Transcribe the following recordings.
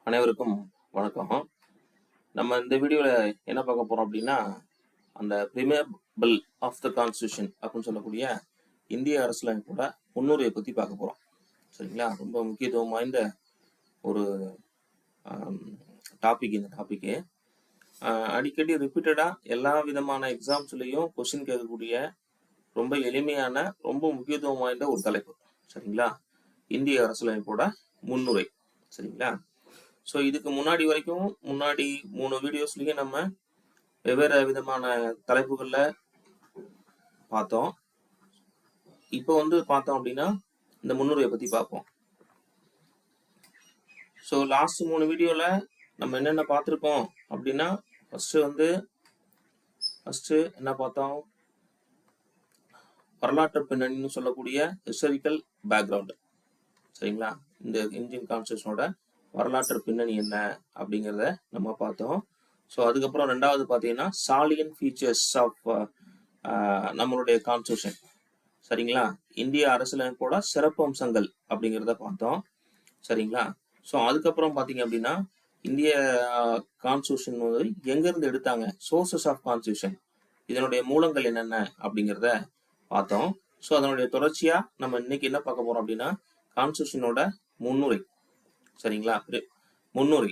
அனைவருக்கும் வணக்கம். நம்ம இந்த வீடியோவில் என்ன பார்க்க போகிறோம் அப்படின்னா, அந்த preamble of the constitution அப்படின்னு சொல்லக்கூடிய இந்திய அரசியலமைப்போட முன்னுரையை பற்றி பார்க்க போகிறோம். சரிங்களா? ரொம்ப முக்கியத்துவம் வாய்ந்த ஒரு டாபிக் இந்த டாப்பிக்கு. அடிக்கடி ரிப்பீட்டடாக எல்லா விதமான எக்ஸாம்ஸ்லேயும் கொஸ்டின் கேட்கக்கூடிய ரொம்ப எளிமையான, ரொம்ப முக்கியத்துவம் வாய்ந்த ஒரு தலைப்பு. சரிங்களா? இந்திய அரசியலமைப்போட முன்னுரை. சரிங்களா? ஸோ இதுக்கு முன்னாடி 3 வீடியோஸ்லயும் நம்ம வெவ்வேறு விதமான தலைப்புகளில் பார்த்தோம். இப்போ பார்த்தோம் அப்படின்னா இந்த முன்னுரையை பற்றி பார்ப்போம். ஸோ லாஸ்ட் 3 வீடியோவில் நம்ம என்னென்ன பார்த்துருக்கோம் அப்படின்னா, ஃபஸ்ட்டு என்ன பார்த்தோம், வரலாற்று பின்னணின்னு சொல்லக்கூடிய ஹிஸ்டாரிக்கல் பேக்ரவுண்டு. சரிங்களா? இந்த இந்தியன் கான்ஸ்டியூஷனோட வரலாற்று பின்னணி என்ன அப்படிங்கிறத நம்ம பார்த்தோம். ஸோ அதுக்கப்புறம் ரெண்டாவது பார்த்தீங்கன்னா சாலியன் ஃபீச்சர்ஸ் ஆஃப் நம்மளுடைய கான்ஸ்டியூஷன். சரிங்களா? இந்திய அரசியலமைப்போட சிறப்பு அம்சங்கள் அப்படிங்கிறத பார்த்தோம். சரிங்களா? ஸோ அதுக்கப்புறம் பார்த்தீங்க அப்படின்னா இந்திய கான்ஸ்டியூஷன் எங்கேருந்து எடுத்தாங்க, சோர்சஸ் ஆஃப் கான்ஸ்டியூஷன், இதனுடைய மூலங்கள் என்னென்ன அப்படிங்கிறத பார்த்தோம். ஸோ அதனுடைய தொடர்ச்சியாக நம்ம இன்னைக்கு என்ன பார்க்க போகிறோம் அப்படின்னா கான்ஸ்டியூஷனோட முன்னுரை. சரிங்களா? முன்னுரை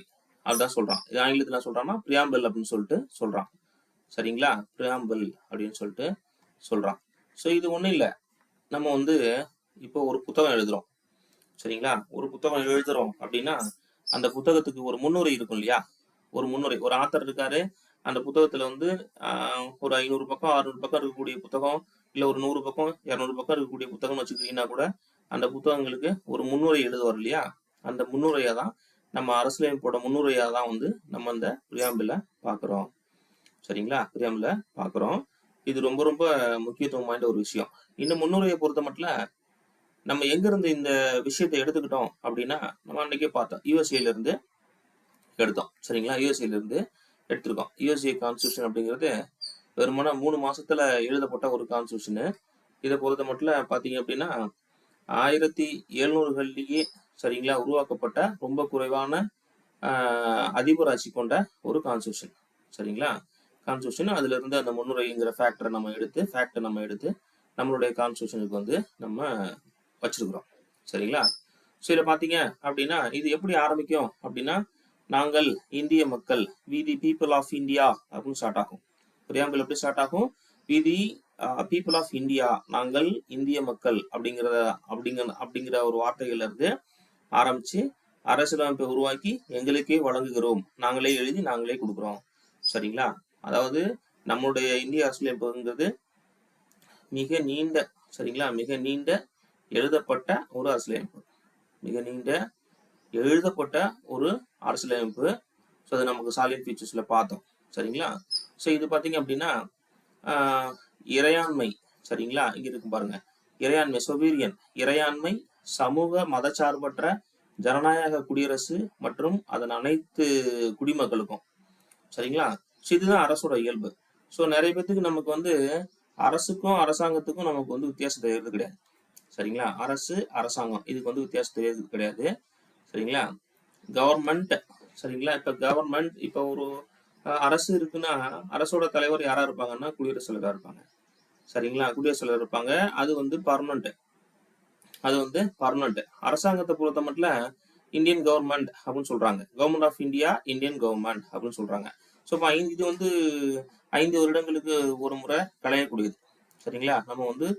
அதுதான் சொல்றான். இது ஆங்கிலத்தில் சொல்றான்னா பிரியாம்பிள் அப்படின்னு சொல்லிட்டு சொல்றான். சரிங்களா? பிரியாம்பிள் அப்படின்னு சொல்லிட்டு சொல்றான். ஸோ இது ஒன்றும் இல்லை, நம்ம இப்போ ஒரு புத்தகம் எழுதுறோம். சரிங்களா? ஒரு புத்தகம் எழுதுறோம் அப்படின்னா அந்த புத்தகத்துக்கு ஒரு முன்னுரை இருக்கும் இல்லையா? ஒரு முன்னுரை, ஒரு ஆத்தர் இருக்காரு. அந்த புத்தகத்துல ஒரு 500 பக்கம் 600 பக்கம் இருக்கக்கூடிய புத்தகம், இல்லை ஒரு 100 பக்கம் 200 பக்கம் இருக்கக்கூடிய புத்தகம்னு வச்சுக்கிட்டீங்கன்னா கூட அந்த புத்தகங்களுக்கு ஒரு முன்னுரை எழுதுவார் இல்லையா? அந்த முன்னுரையை தான் நம்ம அரசியலமைப்போட முன்னுரையாக தான் நம்ம இந்த பிரியாம்பிள பார்க்குறோம். சரிங்களா? பிரியாம்பிள பார்க்குறோம். இது ரொம்ப ரொம்ப முக்கியத்துவம் வாய்ந்த ஒரு விஷயம். இந்த முன்னுரையை பொறுத்த மட்டும் நம்ம எங்கிருந்து இந்த விஷயத்தை எடுத்துக்கிட்டோம் அப்படின்னா, நம்ம அன்னைக்கே பார்த்தோம், யூஎஸ்ஏல இருந்து எடுத்தோம். சரிங்களா? யூஎஸ்ஏல இருந்து எடுத்திருக்கோம். யூஎஸ்ஏ கான்ஸ்டியூஷன் அப்படிங்கிறது வெறுமனா 3 மாசத்துல எழுதப்பட்ட ஒரு கான்ஸ்டியூஷனு. இதை பொறுத்த மட்டும் பார்த்தீங்க அப்படின்னா 1700களிலேயே சரிங்களா உருவாக்கப்பட்ட ரொம்ப குறைவான அதிபர் ஆட்சி கொண்ட ஒரு கான்ஸ்டியூஷன். சரிங்களா? கான்ஸ்டியூஷன் அதுல இருந்து அந்த முன்னுரைங்கிற ஃபேக்டரை நம்ம எடுத்து நம்மளுடைய கான்ஸ்டியூஷனுக்கு நம்ம வச்சிருக்கிறோம். சரிங்களா? ஸோ இதில் பார்த்தீங்க அப்படின்னா இது எப்படி ஆரம்பிக்கும் அப்படின்னா, நாங்கள் இந்திய மக்கள், we the people of India அப்படின்னு ஸ்டார்ட் ஆகும். பிரியாம்பிள் எப்படி ஸ்டார்ட் ஆகும்? We the people of India, நாங்கள் இந்திய மக்கள் அப்படிங்கிற ஒரு வார்த்தைகள்ல இருந்து ஆரம்பிச்சு அரசியலமைப்பை உருவாக்கி எங்களுக்கே வழங்குகிறோம், நாங்களே எழுதி நாங்களே கொடுக்குறோம். சரிங்களா? அதாவது நம்மளுடைய இந்திய அரசியலமைப்புங்கிறது மிக நீண்ட, சரிங்களா, மிக நீண்ட எழுதப்பட்ட ஒரு அரசியலமைப்பு, மிக நீண்ட எழுதப்பட்ட ஒரு அரசியலமைப்பு. ஸோ அது நமக்கு சாலிட் ஃபீச்சர்ஸ்ல பார்த்தோம். சரிங்களா? ஸோ இது பார்த்தீங்க அப்படின்னா இறையாண்மை. சரிங்களா? இங்க இருக்கு பாருங்க, இறையாண்மை, சொவீரியன், இறையாண்மை, சமூக மதச்சார்பற்ற ஜனநாயக குடியரசு மற்றும் அதன் அனைத்து குடிமக்களுக்கும். சரிங்களா? ஸோ இதுதான் அரசோட இயல்பு. ஸோ நிறைய பேத்துக்கு நமக்கு அரசுக்கும் அரசாங்கத்துக்கும் நமக்கு வித்தியாசம் தெரிகிறது கிடையாது. சரிங்களா? அரசு அரசாங்கம் இதுக்கு வித்தியாசம் தெரியாது கிடையாது. சரிங்களா? கவர்மெண்ட். சரிங்களா? இப்ப கவர்மெண்ட், இப்ப ஒரு அரசு இருக்குன்னா அரசோட தலைவர் யாரா இருப்பாங்கன்னா குடியரசுத் தலைவரா இருப்பாங்க. சரிங்களா? குடியரசுத் தலைவர் இருப்பாங்க. அது பர்மனன்ட். பர்மனன்ட். அரசாங்கத்தை பொறுத்த மட்டும் இந்தியன் கவர்மெண்ட் அப்படின்னு சொல்றாங்க. Government of India, Indian government அப்படின்னு சொல்றாங்க. ஸோ இது 5 வருடங்களுக்கு ஒரு முறை கலையக்கூடியது. சரிங்களா? நம்ம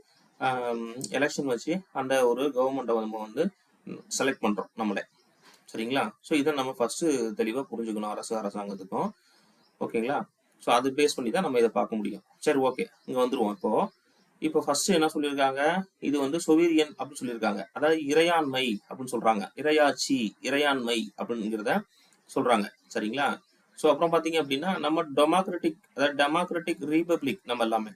எலெக்ஷன் வச்சு அந்த ஒரு கவர்மெண்ட்டை நம்ம செலக்ட் பண்றோம் நம்மளே. சரிங்களா? ஸோ இதை நம்ம ஃபர்ஸ்ட் தெளிவாக புரிஞ்சுக்கணும் அரசாங்கத்துக்கும். ஓகேங்களா? ஸோ அது பேஸ் பண்ணி தான் நம்ம இதை பார்க்க முடியும். சரி, ஓகே, இங்கே வந்துருவோம். இப்போ ஃபர்ஸ்ட் என்ன சொல்லியிருக்காங்க, இது சொவீரியன் அப்படின்னு சொல்லியிருக்காங்க. அதாவது இறையாண்மை அப்படின்னு சொல்றாங்க. இறையாட்சி, இறையாண்மை அப்படிங்கிறத சொல்றாங்க. சரிங்களா? ஸோ அப்புறம் பார்த்தீங்க அப்படின்னா நம்ம டெமோக்ராட்டிக் ரிபப்ளிக் நம்ம எல்லாமே.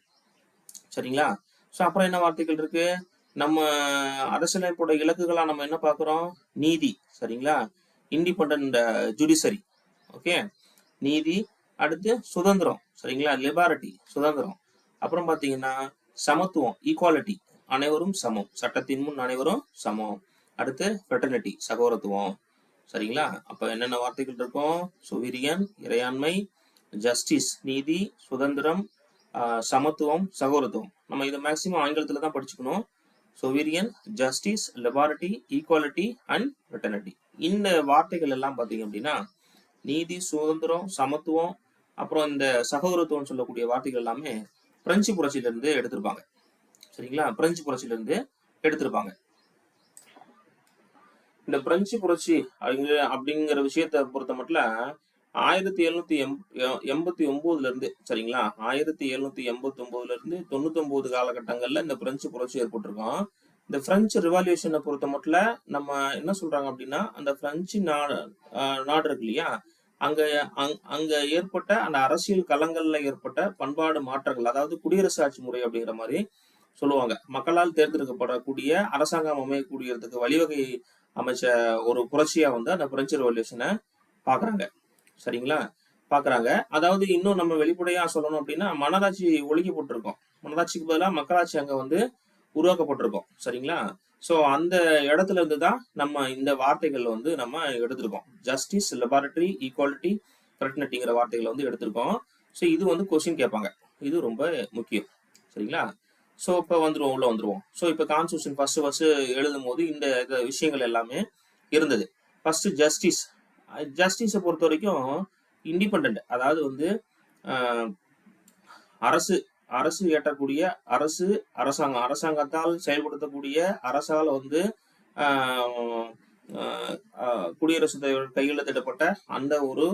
சரிங்களா? ஸோ அப்புறம் என்ன வார்த்தைகள் இருக்கு, நம்ம அரசியலமைப்போட இலக்குகளா நம்ம என்ன பார்க்குறோம், நீதி. சரிங்களா? Independent judiciary. ஓகே, நீதி. அடுத்து சுதந்திரம். சரிங்களா? லிபர்ட்டி, சுதந்திரம். அப்புறம் பார்த்தீங்கன்னா சமத்துவம், ஈக்குவாலிட்டி, அனைவரும் சமம், சட்டத்தின் முன் அனைவரும் சமம். அடுத்து ஃப்ரெட்டர்னிட்டி, சகோதரத்துவம். சரிங்களா? அப்ப என்னென்ன வார்த்தைகள் இருக்கும்? சொவிரியன் இறையாண்மை, ஜஸ்டிஸ் நீதி, சுதந்திரம், சமத்துவம், சகோதரத்துவம். நம்ம இதை மேக்சிமம் ஆங்கிலத்துல தான் படிச்சுக்கணும். Sovereign, justice, liberty, equality and fraternity. இந்த வார்த்தைகள் எல்லாம் பார்த்தீங்க அப்படின்னா நீதி, சுதந்திரம், சமத்துவம், அப்புறம் இந்த சகோதரத்துவம் சொல்லக்கூடிய வார்த்தைகள் எல்லாமே பிரெஞ்சு புரட்சியில இருந்து எடுத்திருப்பாங்க. சரிங்களா? பிரெஞ்சு புரட்சியில இருந்து எடுத்திருப்பாங்க. இந்த பிரெஞ்சு புரட்சி அப்படிங்கிற விஷயத்த பொறுத்த மட்டும் 1789 இருந்து, சரிங்களா, 1789 இருந்து 99 காலகட்டங்கள்ல இந்த பிரெஞ்சு புரட்சி ஏற்பட்டிருக்கும். இந்த பிரெஞ்சு ரிவால்யூஷனை பொறுத்த மட்டும் நம்ம என்ன சொல்றாங்க அப்படின்னா, அந்த பிரெஞ்சு நாடு இருக்கு இல்லையா, அங்க அங்க ஏற்பட்ட அந்த அரசியல் களங்கள்ல ஏற்பட்ட பண்பாடு மாற்றங்கள், அதாவது குடியரசு ஆட்சி முறை அப்படிங்கிற மாதிரி சொல்லுவாங்க. மக்களால் தேர்ந்தெடுக்கப்படக்கூடிய அரசாங்கம் அமையக்கூடியதுக்கு வழிவகை அமைச்ச ஒரு புரட்சியா வந்து அந்த பிரெஞ்சு ரெவல்யூஷனை பாக்குறாங்க. சரிங்களா? பாக்குறாங்க. அதாவது இன்னும் நம்ம வெளிப்படையா சொல்லணும் அப்படின்னா மன்னராட்சி ஒழிக்கப்பட்டிருக்கும். மன்னராட்சிக்கு பதிலாக மக்களாட்சி அங்க வந்து உருவாக்கப்பட்டிருக்கும். சரிங்களா? சோ அந்த இடத்துல இருந்து தான் நம்ம இந்த வார்த்தைகள் வந்து நம்ம எடுத்திருக்கோம். ஜஸ்டிஸ், லிபர்ட்டி, ஈக்குவாலிட்டி, ஃப்ரெட்டர்னிட்டிங்கிற வார்த்தைகளை வந்து எடுத்திருக்கோம். ஸோ இது வந்து கொஸ்டின் கேட்பாங்க. இது ரொம்ப முக்கியம். சரிங்களா? ஸோ இப்போ உள்ள வந்துருவோம். ஸோ இப்போ கான்ஸ்டியூஷன் ஃபர்ஸ்ட் எழுதும் போது இந்த விஷயங்கள் எல்லாமே இருந்தது. First justice. ஜஸ்டிஸை பொறுத்த வரைக்கும் இண்டிபெண்ட், அதாவது வந்து அரசு அரசு ஏற்றக்கூடிய அரசாங்கத்தால் செயல்படுத்தக்கூடிய அரசால் வந்து குடியரசுத் தலைவர் கையெழுத்திடப்பட்ட அந்த ஒரு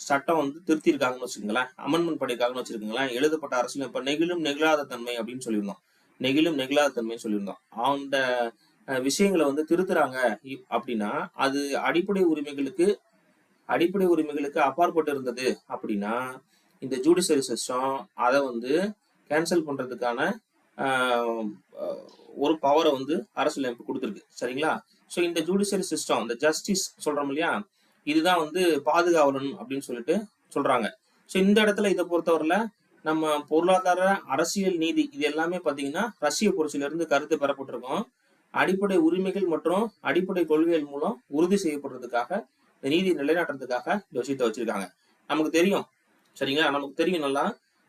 சட்டம் வந்து திருத்திருக்காங்கன்னு வச்சுக்கோங்களேன், அமெண்ட்மெண்ட் பண்ணியிருக்காங்கன்னு வச்சிருக்கீங்களேன். எழுதப்பட்ட அரசியல் இப்ப நெகிழும் நெகிழாத தன்மை அப்படின்னு சொல்லியிருந்தோம். நெகிழும் நெகிழாத தன்மைன்னு சொல்லியிருந்தோம். அந்த விஷயங்களை வந்து திருத்துறாங்க அப்படின்னா அது அடிப்படை உரிமைகளுக்கு அப்பாற்பட்டு இருந்தது அப்படின்னா இந்த ஜுடிஷியரி சிஸ்டம் அதை வந்து கேன்சல் பண்றதுக்கான ஒரு பவரை வந்து அரசியலமைப்பு கொடுத்துருக்கு. சரிங்களா? ஸோ இந்த ஜுடிஷியரி சிஸ்டம், இந்த ஜஸ்டிஸ் சொல்றோம் இல்லையா, இதுதான் வந்து பாதுகாவலன் அப்படின்னு சொல்லிட்டு சொல்றாங்க. ஸோ இந்த இடத்துல இதை பொறுத்தவரையில நம்ம பொருளாதார அரசியல் நீதி இது எல்லாமே பார்த்தீங்கன்னா ரஷ்ய புரட்சியில இருந்து கருத்து பெறப்பட்டிருக்கோம். அடிப்படை உரிமைகள் மற்றும் அடிப்படை கொள்கைகள் மூலம் உறுதி செய்யப்படுறதுக்காக இந்த நீதி நிலைநாட்டுறதுக்காக இந்த விஷயத்தை வச்சிருக்காங்க. நமக்கு தெரியும். சரிங்களா? நமக்கு தெரியும் நல்லா.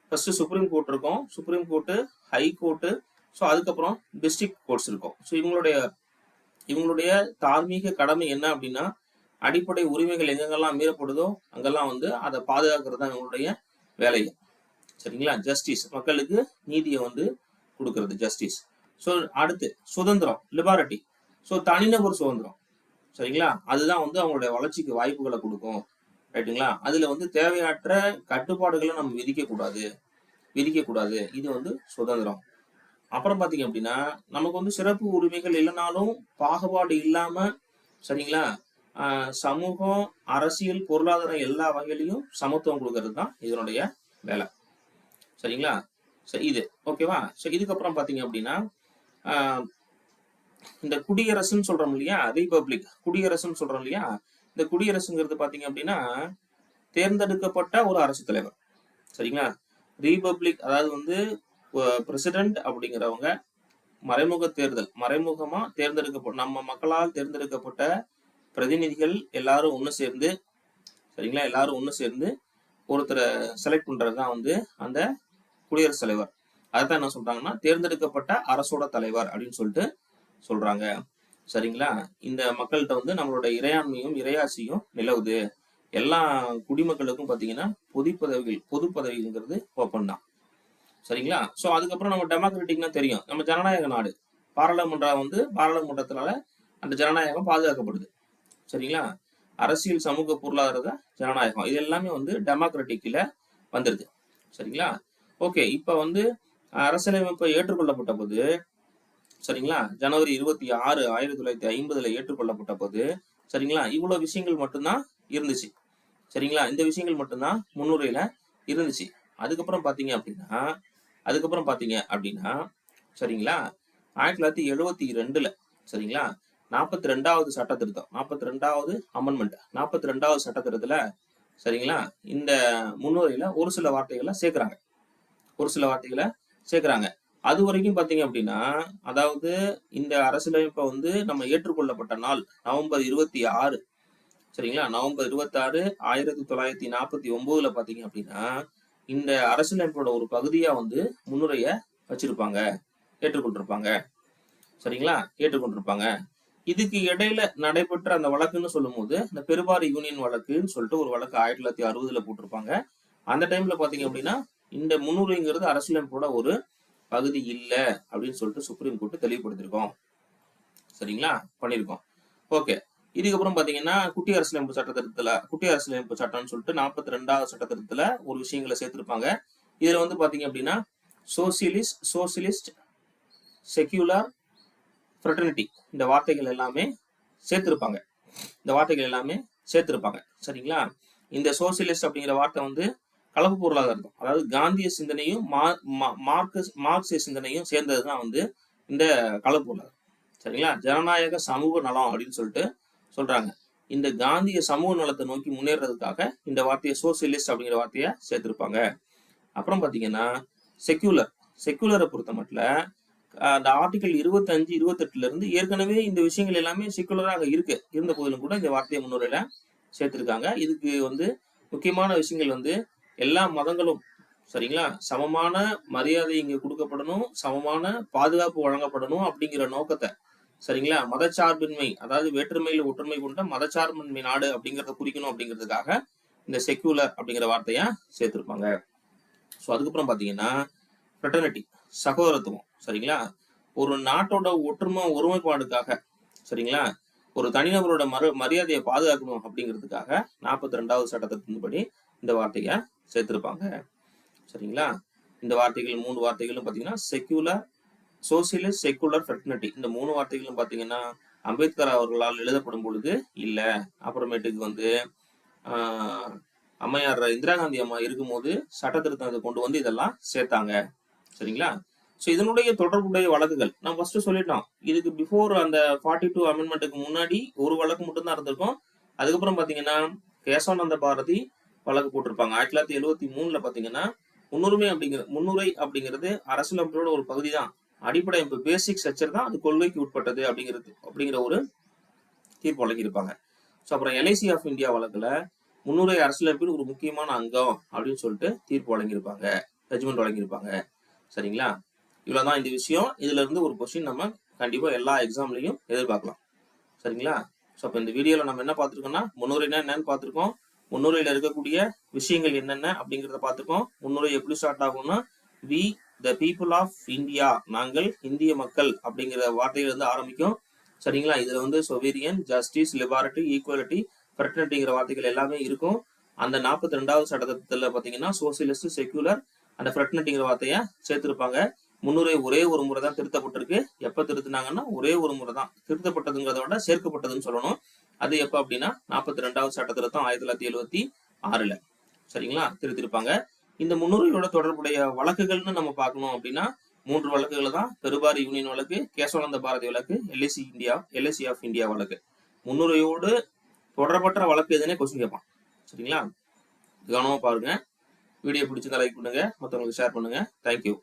ஃபர்ஸ்ட் சுப்ரீம் கோர்ட் இருக்கும், supreme court, high court, so அதுக்கப்புறம் டிஸ்ட்ரிக்ட் கோர்ட்ஸ் இருக்கும். ஸோ இவங்களுடைய தார்மீக கடமை என்ன அப்படின்னா அடிப்படை உரிமைகள் எங்கெங்கெல்லாம் மீறப்படுதோ அங்கெல்லாம் வந்து அதை பாதுகாக்கிறது தான் இவங்களுடைய வேலையை. சரிங்களா? ஜஸ்டிஸ், மக்களுக்கு நீதியை வந்து கொடுக்கறது ஜஸ்டிஸ். ஸோ அடுத்து சுதந்திரம், லிபர்ட்டி. ஸோ தனிநபர் சுதந்திரம். சரிங்களா? அதுதான் வந்து அவங்களுடைய வளர்ச்சிக்கு வாய்ப்புகளை கொடுக்கும். ரைட்டுங்களா? அதுல வந்து தேவையற்ற கட்டுப்பாடுகளை நம்ம விதிக்க கூடாது. இது வந்து சுதந்திரம். அப்புறம் பாத்தீங்க அப்படின்னா நமக்கு வந்து சிறப்பு உரிமைகள் இல்லைனாலும் பாகுபாடு இல்லாம, சரிங்களா, சமூகம், அரசியல், பொருளாதாரம் எல்லா வகையிலையும் சமத்துவம் கொடுக்கறது தான் இதனுடைய வேலை. சரிங்களா? இது ஓகேவா? ஸோ இதுக்கப்புறம் பாத்தீங்க அப்படின்னா இந்த குடியரசுன்னு சொல்றோம் இல்லையா, ரிபப்ளிக், குடியரசுன்னு சொல்றோம் இல்லையா, இந்த குடியரசுங்கிறது பாத்தீங்க அப்படின்னா தேர்ந்தெடுக்கப்பட்ட ஒரு அரசு தலைவர். சரிங்களா? ரிபப்ளிக் அதாவது வந்து பிரசிடென்ட் அப்படிங்கிறவங்க மறைமுகமா தேர்ந்தெடுக்கப்பட்ட நம்ம மக்களால் தேர்ந்தெடுக்கப்பட்ட பிரதிநிதிகள் எல்லாரும் ஒண்ணு சேர்ந்து, சரிங்களா, எல்லாரும் ஒண்ணு சேர்ந்து ஒருத்தரை செலக்ட் பண்றதுதான் வந்து அந்த குடியரசுத் தலைவர். அதைத்தான் என்ன சொல்றாங்கன்னா தேர்ந்தெடுக்கப்பட்ட அரசோட தலைவர் அப்படின்னு சொல்லிட்டு சொல்றாங்க. சரிங்களா? இந்த மக்கள்கிட்ட வந்து நம்மளோட இறையாண்மையும் இறையாட்சியும் நிலவுது. எல்லா குடிமக்களுக்கும் பாத்தீங்கன்னா பொது பதவிங்கிறது ஓப்பன் தான். சரிங்களா? சோ அதுக்கப்புறம் நம்ம டெமோக்ராட்டிக்னா தெரியும், நம்ம ஜனநாயக நாடு. பாராளுமன்றத்தினால அந்த ஜனநாயகம் பாதுகாக்கப்படுது. சரிங்களா? அரசியல், சமூக, பொருளாதார ஜனநாயகம் இது எல்லாமே வந்து டெமோக்ராட்டிக்ல வந்துருது. சரிங்களா? ஓகே, இப்ப வந்து அரசியலமைப்பு ஏற்றுக்கொள்ளப்பட்ட போது, சரிங்களா, ஜனவரி 26, 1950 ஏற்றுக்கொள்ளப்பட்ட போது, சரிங்களா, இவ்வளவு விஷயங்கள் மட்டும்தான் இருந்துச்சு. சரிங்களா? இந்த விஷயங்கள் மட்டும்தான் முன்னுரையில இருந்துச்சு. அதுக்கப்புறம் பாத்தீங்க அப்படின்னா சரிங்களா, 1972 சரிங்களா, 42வது சட்ட திருத்தம், 42வது அமெண்ட்மெண்ட், 42வது சட்ட திருத்தத்துல சரிங்களா இந்த முன்னுரையில ஒரு சில வார்த்தைகளை சேர்க்கிறாங்க. அது வரைக்கும் பாத்தீங்க அப்படின்னா, அதாவது இந்த அரசியலமைப்பை வந்து நம்ம ஏற்றுக்கொள்ளப்பட்ட நாள் நவம்பர் 26. சரிங்களா? நவம்பர் 26, 1949ல பாத்தீங்க அப்படின்னா, இந்த அரசியலமைப்போட ஒரு பகுதியா வந்து முன்னுரைய வச்சிருப்பாங்க. ஏற்றுக்கொண்டிருப்பாங்க. சரிங்களா? ஏற்றுக்கொண்டிருப்பாங்க. இதுக்கு இடையில நடைபெற்ற அந்த வழக்குன்னு சொல்லும்போது, இந்த பெருபாரி யூனியன் வழக்குன்னு சொல்லிட்டு ஒரு வழக்கு 1960ல போட்டிருப்பாங்க. அந்த டைம்ல பாத்தீங்க அப்படின்னா, இந்த முன்னுரைங்கிறது அரசியலமைப்போட ஒரு பகுதி இல்ல அப்படின்னு சொல்லிட்டு சுப்ரீம் கோர்ட் தெளிவுபடுத்திருக்கோம். சரிங்களா? பண்ணியிருக்கோம். ஓகே. இதுக்கப்புறம் பாத்தீங்கன்னா, குட்டி அரசியலமைப்பு சட்ட திருத்தத்துல குட்டி அரசியலமைப்பு சட்டம்னு சொல்லிட்டு 42வது சட்ட திருத்தத்துல ஒரு விஷயங்களை சேர்த்திருப்பாங்க. இதுல வந்து பாத்தீங்க அப்படின்னா, சோசியலிஸ்ட், செக்யூலர், ஃப்ரெட்டர்னிட்டி இந்த வார்த்தைகள் எல்லாமே சேர்த்திருப்பாங்க. இந்த வார்த்தைகள் எல்லாமே சேர்த்திருப்பாங்க. சரிங்களா? இந்த சோசியலிஸ்ட் அப்படிங்கிற வார்த்தை வந்து கலப்பு பொருளாக இருக்கும். அதாவது காந்திய சிந்தனையும் மார்க்சிய சிந்தனையும் சேர்ந்ததுதான் வந்து இந்த கலப்பு பொருளாதாரம். சரிங்களா? ஜனநாயக சமூக நலம் அப்படின்னு சொல்லிட்டு சொல்றாங்க. இந்த காந்திய சமூக நலத்தை நோக்கி முன்னேறதுக்காக இந்த வார்த்தையை சோசியலிஸ்ட் அப்படிங்கிற வார்த்தையை சேர்த்திருப்பாங்க. அப்புறம் பாத்தீங்கன்னா செக்யூலரை பொறுத்த மட்டும் அந்த ஆர்டிகல் 25, 28ல இருந்து ஏற்கனவே இந்த விஷயங்கள் எல்லாமே செக்குலராக இருந்த போதிலும் கூட இந்த வார்த்தையை முன்னுரையில சேர்த்திருக்காங்க. இதுக்கு வந்து முக்கியமான விஷயங்கள் வந்து எல்லா மதங்களும் சரிங்களா சமமான மரியாதை இங்க கொடுக்கப்படணும், சமமான பாதுகாப்பு வழங்கப்படணும் அப்படிங்கிற நோக்கத்தை சரிங்களா மதச்சார்பின்மை அதாவது வேற்றுமையில் ஒற்றுமை கொண்ட மதச்சார்பின்மை நாடு அப்படிங்கிறத குறிக்கணும் அப்படிங்கிறதுக்காக இந்த செக்யூலர் அப்படிங்கிற வார்த்தையை சேர்த்திருப்பாங்க. ஸோ அதுக்கப்புறம் பாத்தீங்கன்னா ஃப்ரெட்டர்னிட்டி சகோதரத்துவம் சரிங்களா ஒரு நாட்டோட ஒருமைப்பாடுக்காக சரிங்களா ஒரு தனிநபரோட மரியாதையை பாதுகாக்கணும் அப்படிங்கிறதுக்காக 42வது சட்டத்தின்படி இந்த வார்த்தையை சேர்த்திருப்பாங்க. சரிங்களா? இந்த வார்த்தைகள் 3 வார்த்தைகளும் பாத்தீங்கன்னா செக்யூலர், சோசியலிஸ்ட், செக்குலர், ஃப்ரெட்டர்னிட்டி இந்த 3 வார்த்தைகளும் பாத்தீங்கன்னா அம்பேத்கர் அவர்களால் எழுதப்படும் பொழுது இல்ல. அப்புறமேட்டுக்கு வந்து அம்மையார் இந்திரா காந்தி அம்மா இருக்கும்போது சட்ட திருத்தத்தை கொண்டு வந்து இதெல்லாம் சேர்த்தாங்க. சரிங்களா? ஸோ இதனுடைய தொடர்புடைய வழக்குகள் நான் ஃபர்ஸ்ட் சொல்லிட்டோம். இதுக்கு பிஃபோர் அந்த 42 அமெண்ட்மெண்ட்டுக்கு முன்னாடி ஒரு வழக்கு மட்டும்தான் இருந்திருக்கும். அதுக்கப்புறம் பாத்தீங்கன்னா கேசவானந்த பாரதி வழக்கு போட்டிருப்பாங்க. 1973ல பாத்தீங்கன்னா முன்னுரை அப்படிங்கிறது அரசியலமைப்போட ஒரு பகுதி தான். அடிப்படை பேசிக் ஸ்ட்ரக்சர் தான் அது கொள்கைக்கு உட்பட்டது அப்படிங்கிற ஒரு தீர்ப்பு வழங்கியிருப்பாங்க. ஸோ அப்புறம் எல்ஐசி ஆஃப் இந்தியா வழக்குல முன்னுரை அரசியலமைப்பின் ஒரு முக்கியமான அங்கம் அப்படின்னு சொல்லிட்டு தீர்ப்பு வழங்கியிருப்பாங்க, ஜட்ஜ்மெண்ட் வழங்கியிருப்பாங்க. சரிங்களா? இவ்வளவுதான் இந்த விஷயம். இதுல இருந்து ஒரு கொஸ்டின் நம்ம கண்டிப்பா எல்லா எக்ஸாம்லயும் எதிர்பார்க்கலாம். சரிங்களா? ஸோ அப்ப இந்த வீடியோல நம்ம என்ன பார்த்திருக்கோம்னா முன்னுரைனா என்னன்னு பார்த்திருக்கோம், முன்னுரையில இருக்கக்கூடிய விஷயங்கள் என்னென்ன அப்படிங்கிறத பார்த்திருக்கோம். முன்னுரை எப்படி ஸ்டார்ட் ஆகும்னா we the people of India நாங்கள் இந்திய மக்கள் அப்படிங்கிற வார்த்தைகள் வந்து ஆரம்பிக்கும். சரிங்களா? இதுல வந்து சொவேரியன், ஜஸ்டிஸ், லிபர்ட்டி, ஈக்குவாலிட்டி, ஃப்ரெட்டர்னிட்டிங்கிற வார்த்தைகள் எல்லாமே இருக்கும். அந்த 42வது சட்டத்துல பாத்தீங்கன்னா சோசியலிஸ்ட், செக்யூலர் அந்த ஃப்ரெட்டர்னிட்டிங்கிற வார்த்தையை சேர்த்திருப்பாங்க. முன்னுரை ஒரே ஒரு முறை தான் திருத்தப்பட்டிருக்கு. எப்ப திருத்தினாங்கன்னா ஒரே ஒரு முறை தான் திருத்தப்பட்டதுங்கிறத விட சேர்க்கப்பட்டதுன்னு சொல்லணும். அது எப்ப அப்படின்னா 42வது சட்ட திருத்தம் 1976ல சரிங்களா திருத்திருப்பாங்க. இந்த முன்னுரையோட தொடர்புடைய வழக்குகள்னு நம்ம பார்க்கணும் அப்படின்னா 3 வழக்குகள் தான். பெருபாரி யூனியன் வழக்கு, கேசவானந்த பாரதி வழக்கு, எல்ஐசி ஆஃப் இந்தியா வழக்கு. முன்னுரையோடு தொடர்பற்ற வழக்கு எதுனே கொஸ்டின் கேட்பான். சரிங்களா? கவனமா பாருங்க. வீடியோ பிடிச்சிருந்தா லைக் பண்ணுங்க, மற்றவங்களுக்கு ஷேர் பண்ணுங்க. தேங்க்யூ.